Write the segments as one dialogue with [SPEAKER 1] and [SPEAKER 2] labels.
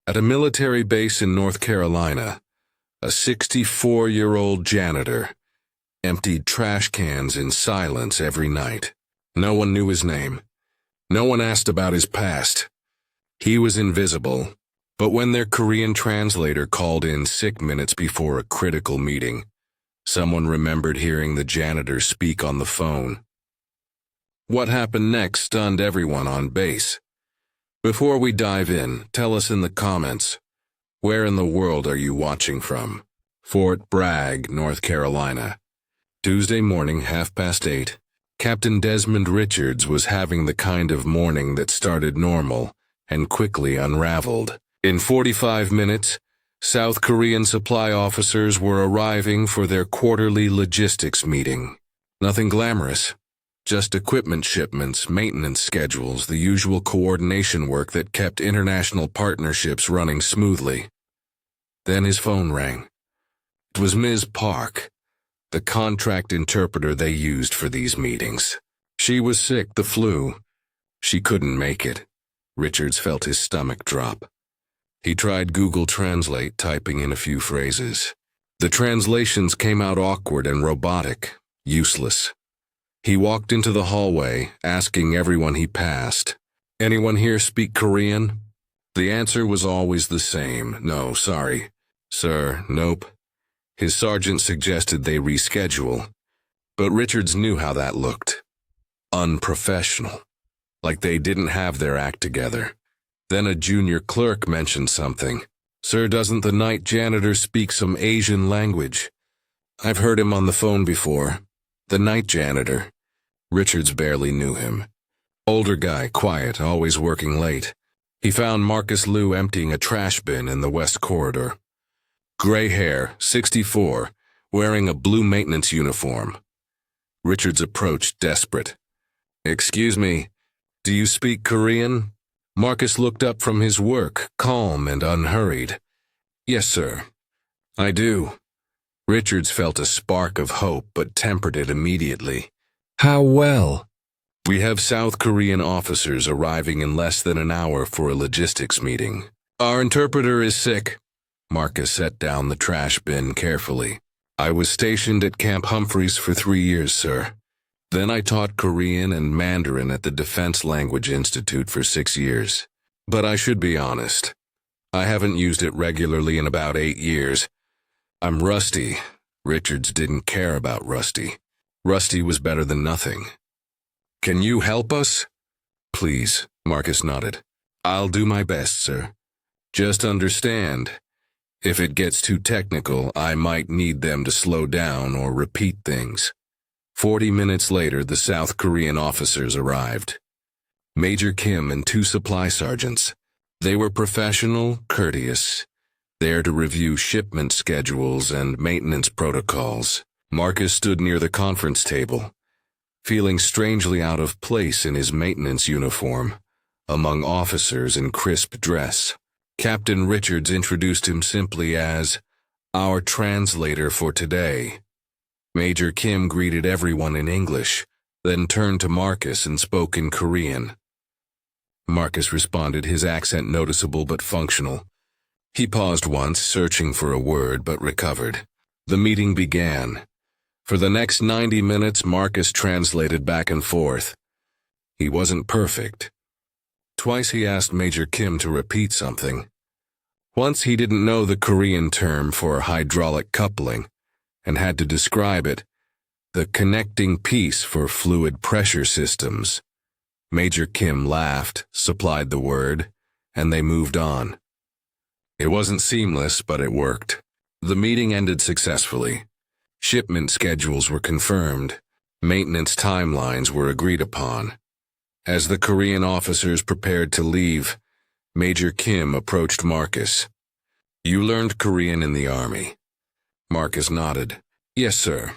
[SPEAKER 1] At a military base in North Carolina, a 64-year-old janitor emptied trash cans in silence every night. No one knew his name. No one asked about his past. He was invisible, but when their Korean translator called in sick minutes before a critical meeting, someone remembered hearing the janitor speak on the phone. What happened next stunned everyone on base. Before we dive in, tell us in the comments, where in the world are you watching from? Fort Bragg, North Carolina. Tuesday morning, 8:30. Captain Desmond Richards was having the kind of morning that started normal and quickly unraveled. In 45 minutes, South Korean supply officers were arriving for their quarterly logistics meeting. Nothing glamorous, just equipment shipments, maintenance schedules, the usual coordination work that kept international partnerships running smoothly. Then his phone rang. It was Ms. Park, the contract interpreter they used for these meetings. She was sick, the flu. She couldn't make it. Richards felt his stomach drop. He tried Google Translate, typing in a few phrases. The translations came out awkward and robotic, useless. He walked into the hallway, asking everyone he passed, "Anyone here speak Korean?" The answer was always the same. "No, sorry. Sir, nope." His sergeant suggested they reschedule, but Richards knew how that looked. Unprofessional. Like they didn't have their act together. Then a junior clerk mentioned something. "Sir, doesn't the night janitor speak some Asian language?" "I've heard him on the phone before." The night janitor. Richards barely knew him. Older guy, quiet, always working late. He found Marcus Liu emptying a trash bin in the west corridor. Gray hair, 64, wearing a blue maintenance uniform. Richards approached, desperate. "Excuse me, do you speak Korean?" Marcus looked up from his work, calm and unhurried. "Yes, sir. I do." Richards felt a spark of hope, but tempered it immediately. "How well?" "We have South Korean officers arriving in less than an hour for a logistics meeting. Our interpreter is sick." Marcus set down the trash bin carefully. "I was stationed at Camp Humphreys for 3 years, sir. Then I taught Korean and Mandarin at the Defense Language Institute for 6 years. But I should be honest. I haven't used it regularly in about 8 years. I'm rusty." Richards didn't care about rusty. Rusty was better than nothing. "Can you help us?" "Please," Marcus nodded. "I'll do my best, sir. Just understand, if it gets too technical, I might need them to slow down or repeat things." 40 minutes later, the South Korean officers arrived. Major Kim and 2 supply sergeants. They were professional, courteous, there to review shipment schedules and maintenance protocols. Marcus stood near the conference table, feeling strangely out of place in his maintenance uniform, among officers in crisp dress. Captain Richards introduced him simply as our translator for today. Major Kim greeted everyone in English, then turned to Marcus and spoke in Korean. Marcus responded, his accent noticeable but functional. He paused once, searching for a word, but recovered. The meeting began. For the next 90 minutes, Marcus translated back and forth. He wasn't perfect. Twice he asked Major Kim to repeat something. Once he didn't know the Korean term for hydraulic coupling, and had to describe it, the connecting piece for fluid pressure systems. Major Kim laughed, supplied the word, and they moved on. It wasn't seamless, but it worked. The meeting ended successfully. Shipment schedules were confirmed. Maintenance timelines were agreed upon. As the Korean officers prepared to leave, Major Kim approached Marcus. "You learned Korean in the Army." Marcus nodded. "Yes, sir.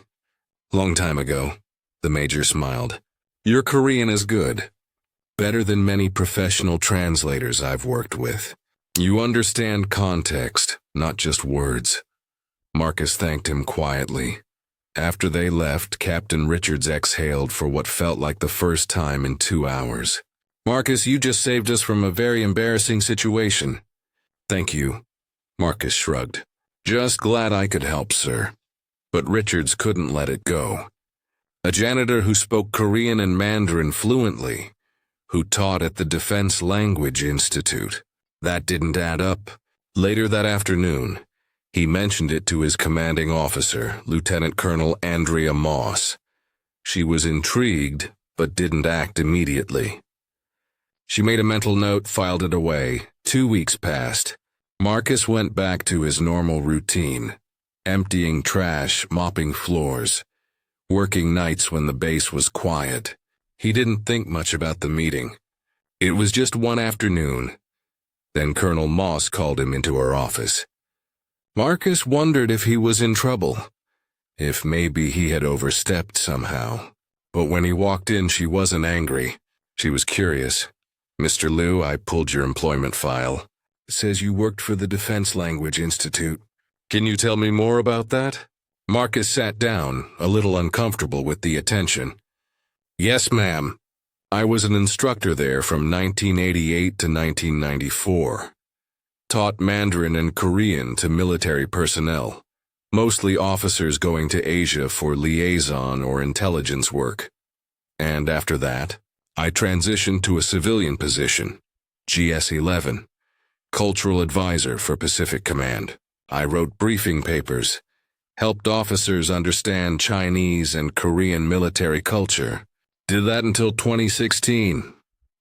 [SPEAKER 1] Long time ago." The Major smiled. "Your Korean is good. Better than many professional translators I've worked with. You understand context, not just words." Marcus thanked him quietly. After they left, Captain Richards exhaled for what felt like the first time in 2 hours. "Marcus, you just saved us from a very embarrassing situation." Thank you, Marcus shrugged. Just glad I could help, sir. But Richards couldn't let it go. A janitor who spoke Korean and Mandarin fluently, who taught at the Defense Language Institute. That didn't add up. Later that afternoon, he mentioned it to his commanding officer, Lieutenant Colonel Andrea Moss. She was intrigued, but didn't act immediately. She made a mental note, filed it away. 2 weeks passed. Marcus went back to his normal routine, emptying trash, mopping floors, working nights when the base was quiet. He didn't think much about the meeting. It was just one afternoon. Then Colonel Moss called him into her office. Marcus wondered if he was in trouble, if maybe he had overstepped somehow. But when he walked in, she wasn't angry. She was curious. Mr. Liu, I pulled your employment file. It says you worked for the Defense Language Institute. Can you tell me more about that? Marcus sat down, a little uncomfortable with the attention. Yes, ma'am. I was an instructor there from 1988 to 1994. Taught Mandarin and Korean to military personnel, mostly officers going to Asia for liaison or intelligence work. And after that, I transitioned to a civilian position, GS-11, Cultural Advisor for Pacific Command. I wrote briefing papers, helped officers understand Chinese and Korean military culture. Did that until 2016.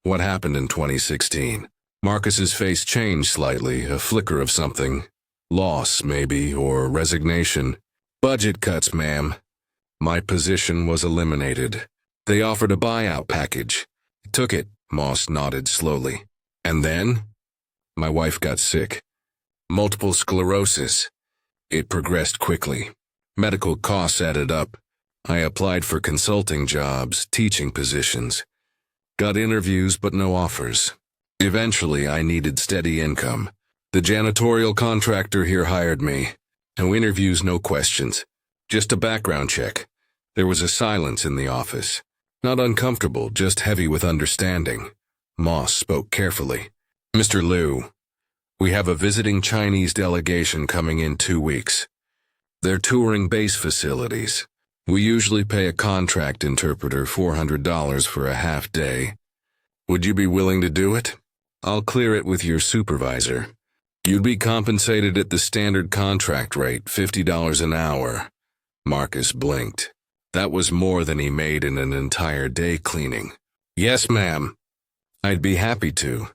[SPEAKER 1] What happened in 2016? Marcus's face changed slightly, a flicker of something. Loss, maybe, or resignation. Budget cuts, ma'am. My position was eliminated. They offered a buyout package. I took it, Moss nodded slowly. And then? My wife got sick. Multiple sclerosis. It progressed quickly. Medical costs added up. I applied for consulting jobs, teaching positions. Got interviews, but no offers. Eventually, I needed steady income. The janitorial contractor here hired me. No interviews, no questions. Just a background check. There was a silence in the office. Not uncomfortable, just heavy with understanding. Moss spoke carefully. Mr. Liu, we have a visiting Chinese delegation coming in 2 weeks. They're touring base facilities. We usually pay a contract interpreter $400 for a half day. Would you be willing to do it? I'll clear it with your supervisor. You'd be compensated at the standard contract rate, $50 an hour. Marcus blinked. That was more than he made in an entire day cleaning. Yes, ma'am. I'd be happy to.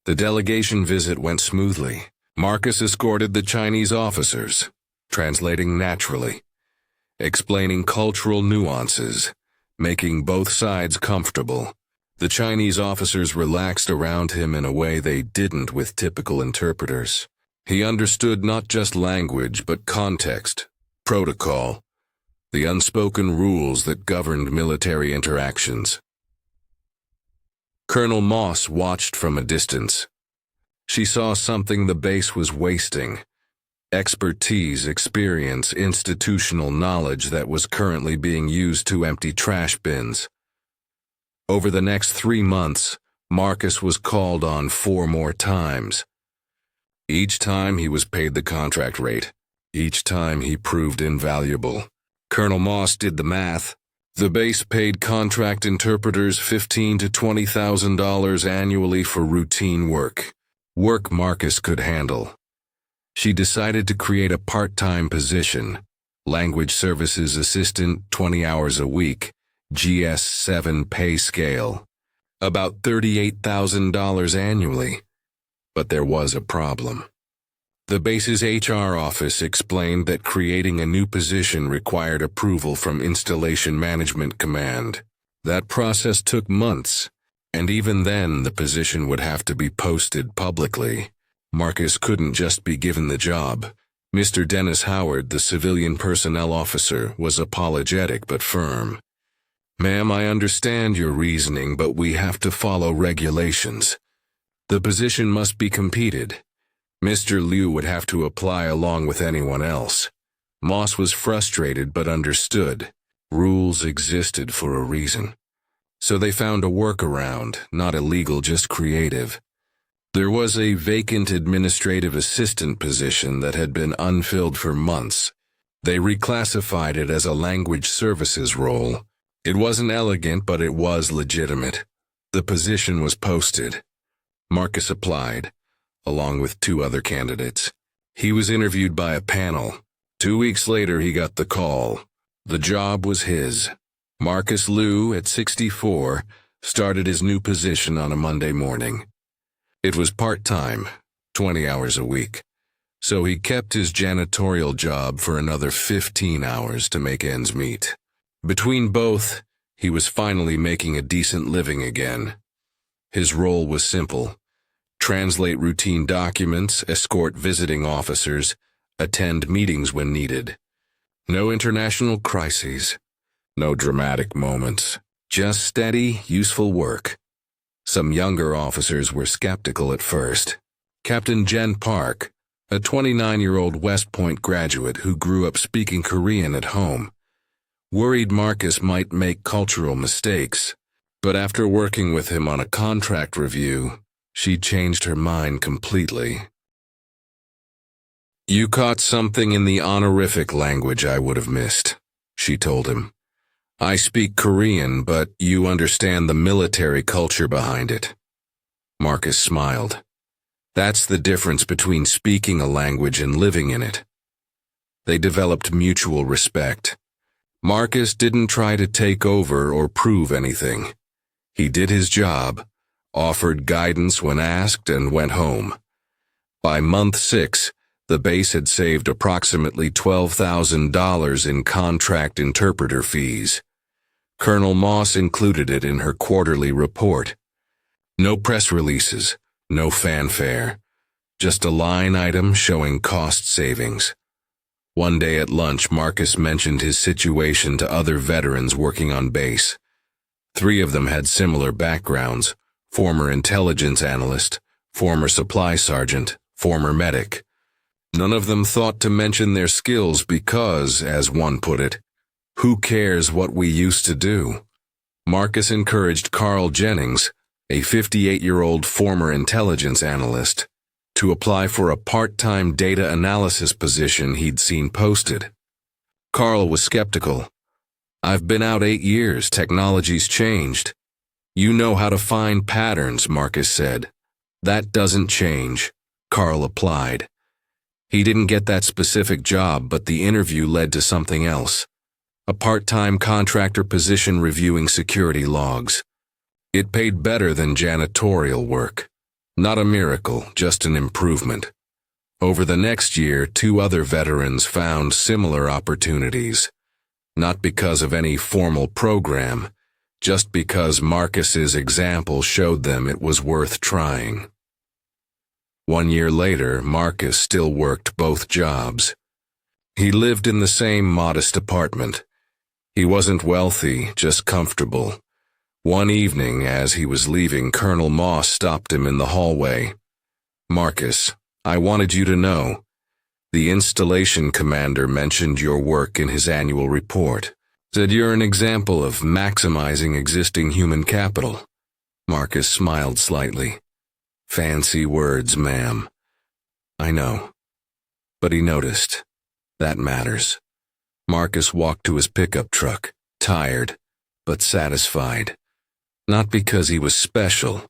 [SPEAKER 1] The delegation visit went smoothly. Marcus escorted the Chinese officers, translating naturally, explaining cultural nuances, making both sides comfortable. The Chinese officers relaxed around him in a way they didn't with typical interpreters. He understood not just language but context, protocol, the unspoken rules that governed military interactions. Colonel Moss watched from a distance. She saw something the base was wasting. Expertise, experience, institutional knowledge that was currently being used to empty trash bins. Over the next 3 months, Marcus was called on 4 more times. Each time he was paid the contract rate. Each time he proved invaluable. Colonel Moss did the math. The base paid contract interpreters $15,000 to $20,000 annually for routine work. Work Marcus could handle. She decided to create a part-time position, language services assistant, 20 hours a week, GS-7 pay scale, about $38,000 annually. But there was a problem. The base's HR office explained that creating a new position required approval from Installation Management Command. That process took months, and even then the position would have to be posted publicly. Marcus couldn't just be given the job. Mr. Dennis Howard, the civilian personnel officer, was apologetic but firm. Ma'am, I understand your reasoning, but we have to follow regulations. The position must be competed. Mr. Liu would have to apply along with anyone else. Moss was frustrated but understood. Rules existed for a reason. So they found a workaround, not illegal, just creative. There was a vacant administrative assistant position that had been unfilled for months. They reclassified it as a language services role. It wasn't elegant, but it was legitimate. The position was posted. Marcus applied, along with 2 other candidates. He was interviewed by a panel. 2 weeks later, he got the call. The job was his. Marcus Liu, at 64, started his new position on a Monday morning. It was part-time, 20 hours a week, so he kept his janitorial job for another 15 hours to make ends meet. Between both, he was finally making a decent living again. His role was simple: translate routine documents, escort visiting officers, attend meetings when needed. No international crises, no dramatic moments, just steady, useful work. Some younger officers were skeptical at first. Captain Jen Park, a 29-year-old West Point graduate who grew up speaking Korean at home, worried Marcus might make cultural mistakes, but after working with him on a contract review, she changed her mind completely. "You caught something in the honorific language I would have missed," she told him. "I speak Korean, but you understand the military culture behind it." Marcus smiled. That's the difference between speaking a language and living in it. They developed mutual respect. Marcus didn't try to take over or prove anything. He did his job, offered guidance when asked, and went home. By month 6, the base had saved approximately $12,000 in contract interpreter fees. Colonel Moss included it in her quarterly report. No press releases, no fanfare, just a line item showing cost savings. One day at lunch, Marcus mentioned his situation to other veterans working on base. 3 of them had similar backgrounds: former intelligence analyst, former supply sergeant, former medic. None of them thought to mention their skills because, as one put it, "Who cares what we used to do?" Marcus encouraged Carl Jennings, a 58-year-old former intelligence analyst, to apply for a part-time data analysis position he'd seen posted. Carl was skeptical. "I've been out 8 years, technology's changed." "You know how to find patterns," Marcus said. "That doesn't change." Carl applied. He didn't get that specific job, but the interview led to something else: a part-time contractor position reviewing security logs. It paid better than janitorial work. Not a miracle, just an improvement. Over the next year, 2 other veterans found similar opportunities. Not because of any formal program, just because Marcus's example showed them it was worth trying. 1 year later, Marcus still worked both jobs. He lived in the same modest apartment. He wasn't wealthy, just comfortable. One evening, as he was leaving, Colonel Moss stopped him in the hallway. "Marcus, I wanted you to know. The installation commander mentioned your work in his annual report. Said you're an example of maximizing existing human capital." Marcus smiled slightly. "Fancy words, ma'am." "I know." But he noticed. That matters. Marcus walked to his pickup truck, tired, but satisfied. Not because he was special,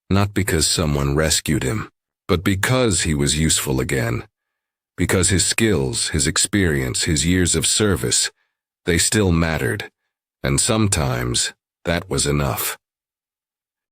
[SPEAKER 1] not because someone rescued him, but because he was useful again. Because his skills, his experience, his years of service, they still mattered, and sometimes that was enough.